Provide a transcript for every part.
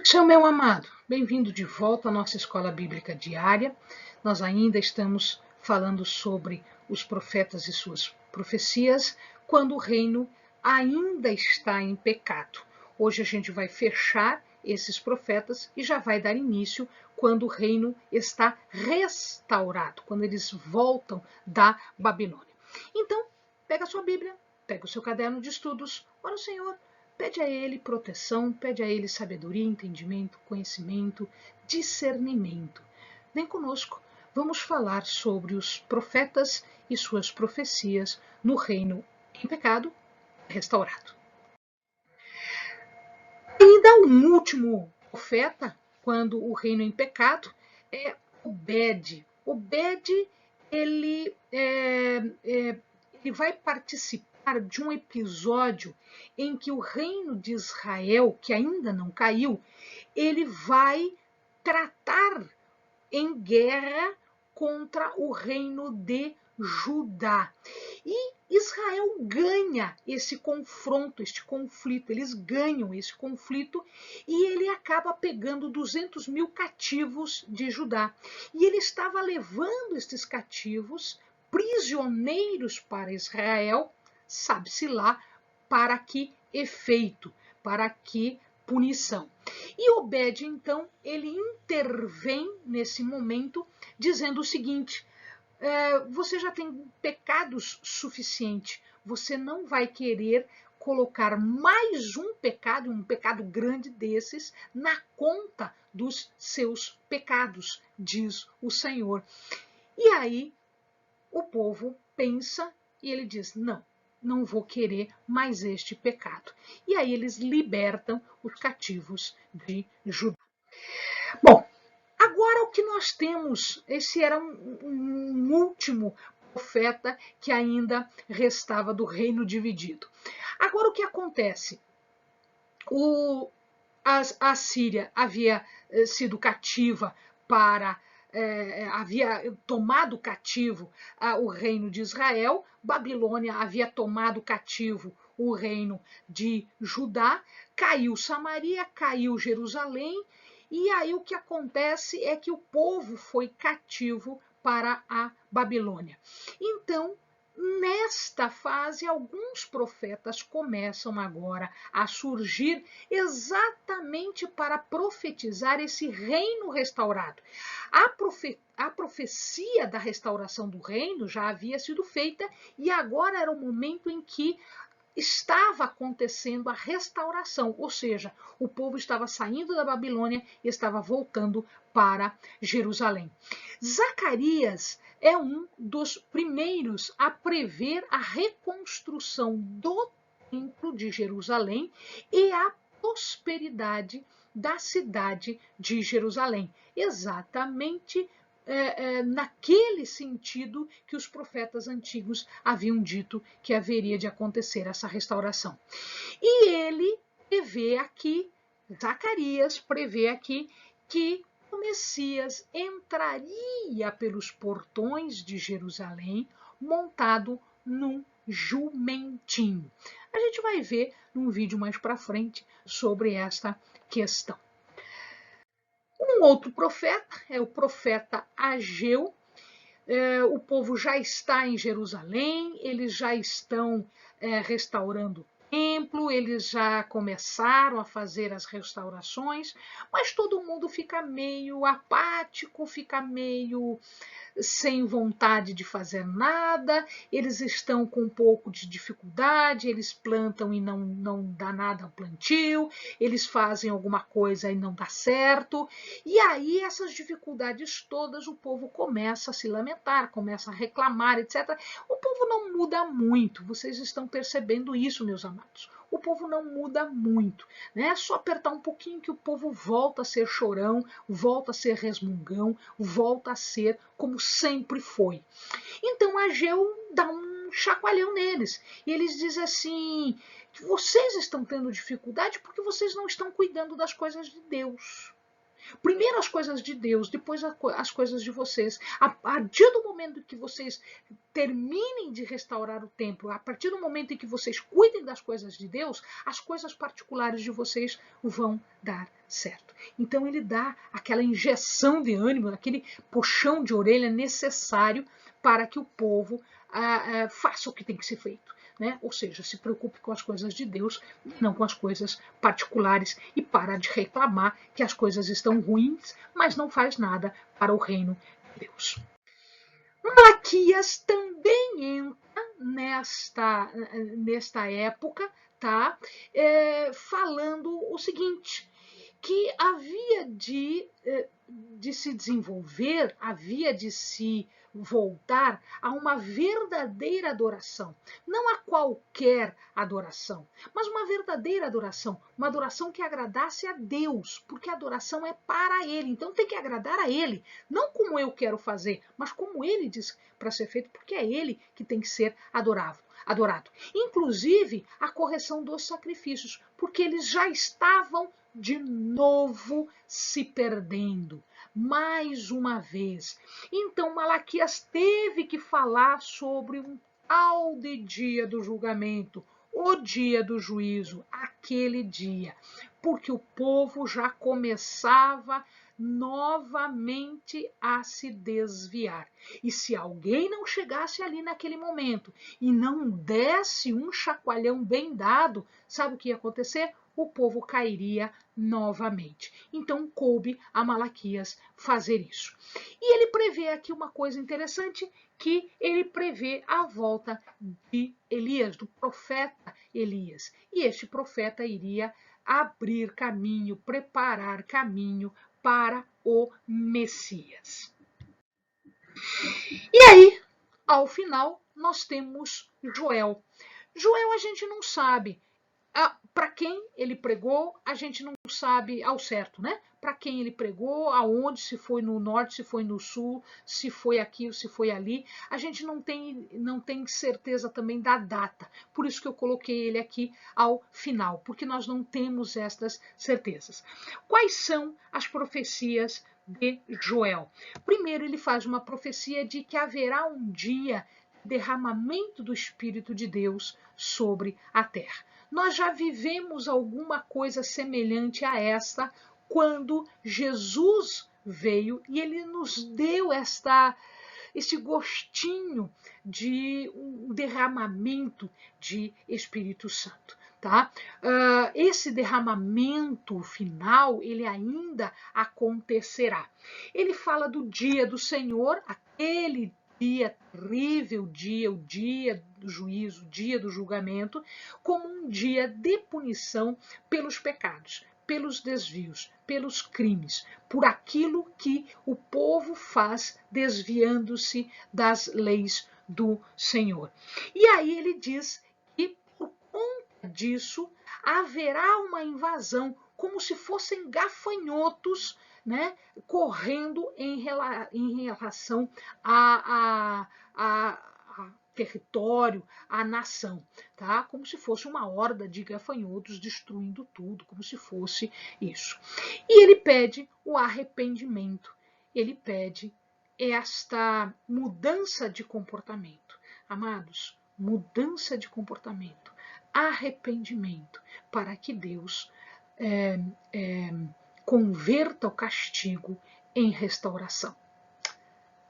Seu meu amado, bem-vindo de volta à nossa escola bíblica diária. Nós ainda estamos falando sobre os profetas e suas profecias, quando o reino ainda está em pecado. Hoje a gente vai fechar esses profetas e já vai dar início quando o reino está restaurado, quando eles voltam da Babilônia. Então, pega a sua Bíblia, pega o seu caderno de estudos, ora o Senhor. Pede a Ele proteção, pede a Ele sabedoria, entendimento, conhecimento, discernimento. Vem conosco, vamos falar sobre os profetas e suas profecias no reino em pecado restaurado. Ainda um último profeta, quando o reino em pecado, é Obed. Obed, ele vai participar de um episódio em que o reino de Israel, que ainda não caiu, ele vai tratar em guerra contra o reino de Judá. E Israel ganha esse confronto, este conflito, eles ganham esse conflito e ele acaba pegando 200 mil cativos de Judá. E ele estava levando estes cativos, prisioneiros para Israel, sabe-se lá para que efeito, para que punição. E Obed, então, ele intervém nesse momento, dizendo o seguinte: você já tem pecados suficiente, você não vai querer colocar mais um pecado grande desses, na conta dos seus pecados, diz o Senhor. E aí o povo pensa e ele diz: não vou querer mais este pecado. E aí eles libertam os cativos de Judá. Bom, agora o que nós temos, esse era um último profeta que ainda restava do reino dividido. Agora o que acontece? A Síria havia sido cativa havia tomado cativo o reino de Israel, Babilônia havia tomado cativo o reino de Judá, caiu Samaria, caiu Jerusalém, e aí o que acontece é que o povo foi cativo para a Babilônia. Então, nesta fase, alguns profetas começam agora a surgir exatamente para profetizar esse reino restaurado. A profecia da restauração do reino já havia sido feita e agora era o momento em que estava acontecendo a restauração, ou seja, o povo estava saindo da Babilônia e estava voltando para Jerusalém. Zacarias é um dos primeiros a prever a reconstrução do templo de Jerusalém e a prosperidade da cidade de Jerusalém, exatamente naquele sentido que os profetas antigos haviam dito que haveria de acontecer essa restauração. E ele prevê aqui, Zacarias prevê aqui, que o Messias entraria pelos portões de Jerusalém montado num jumentinho. A gente vai ver num vídeo mais para frente sobre esta questão. Um outro profeta é o profeta Ageu. O povo já está em Jerusalém, eles já estão restaurando o templo, eles já começaram a fazer as restaurações, mas todo mundo fica meio apático, fica meio sem vontade de fazer nada, eles estão com um pouco de dificuldade, eles plantam e não dá nada ao plantio, eles fazem alguma coisa e não dá certo, e aí essas dificuldades todas o povo começa a se lamentar, começa a reclamar, etc. O povo não muda muito, vocês estão percebendo isso, meus amados. O povo não muda muito, né? É só apertar um pouquinho que o povo volta a ser chorão, volta a ser resmungão, volta a ser como sempre foi. Então Ageu dá um chacoalhão neles e eles dizem assim: que vocês estão tendo dificuldade porque vocês não estão cuidando das coisas de Deus. Primeiro as coisas de Deus, depois as coisas de vocês. A partir do momento que vocês terminem de restaurar o templo, a partir do momento em que vocês cuidem das coisas de Deus, as coisas particulares de vocês vão dar certo. Então ele dá aquela injeção de ânimo, aquele puxão de orelha necessário para que o povo faça o que tem que ser feito. Né? Ou seja, se preocupe com as coisas de Deus, não com as coisas particulares, e para de reclamar que as coisas estão ruins, mas não faz nada para o reino de Deus. Malaquias também entra nesta época, tá? Falando o seguinte, que havia de se desenvolver, havia de se voltar a uma verdadeira adoração. Não a qualquer adoração, mas uma verdadeira adoração. Uma adoração que agradasse a Deus, porque a adoração é para Ele. Então tem que agradar a Ele. Não como eu quero fazer, mas como Ele diz para ser feito, porque é Ele que tem que ser adorado. Inclusive a correção dos sacrifícios, porque eles já estavam de novo se perdendo, mais uma vez. Então Malaquias teve que falar sobre um tal de dia do julgamento, o dia do juízo, aquele dia, porque o povo já começava novamente a se desviar. E se alguém não chegasse ali naquele momento e não desse um chacoalhão bem dado, sabe o que ia acontecer? O povo cairia novamente. Então coube a Malaquias fazer isso. E ele prevê aqui uma coisa interessante, que ele prevê a volta de Elias, do profeta Elias. E este profeta iria abrir caminho, preparar caminho para o Messias. E aí, ao final, nós temos Joel. Joel a gente não sabe. Para quem ele pregou, a gente não sabe ao certo, né? Para quem ele pregou, aonde, se foi no norte, se foi no sul, se foi aqui ou se foi ali. A gente não tem certeza também da data. Por isso que eu coloquei ele aqui ao final, porque nós não temos estas certezas. Quais são as profecias de Joel? Primeiro, ele faz uma profecia de que haverá um dia de derramamento do Espírito de Deus sobre a terra. Nós já vivemos alguma coisa semelhante a esta quando Jesus veio e ele nos deu esse gostinho de um derramamento de Espírito Santo. Tá? Esse derramamento final, ele ainda acontecerá. Ele fala do dia do Senhor, aquele dia terrível, o dia do juízo, o dia do julgamento, como um dia de punição pelos pecados, pelos desvios, pelos crimes, por aquilo que o povo faz desviando-se das leis do Senhor. E aí ele diz que por conta disso haverá uma invasão, como se fossem gafanhotos, né, correndo em relação a território, a nação, tá? Como se fosse uma horda de gafanhotos destruindo tudo, como se fosse isso. E ele pede o arrependimento, ele pede esta mudança de comportamento. Amados, mudança de comportamento, arrependimento, para que Deus converta o castigo em restauração.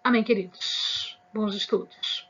Amém, queridos? Bons estudos.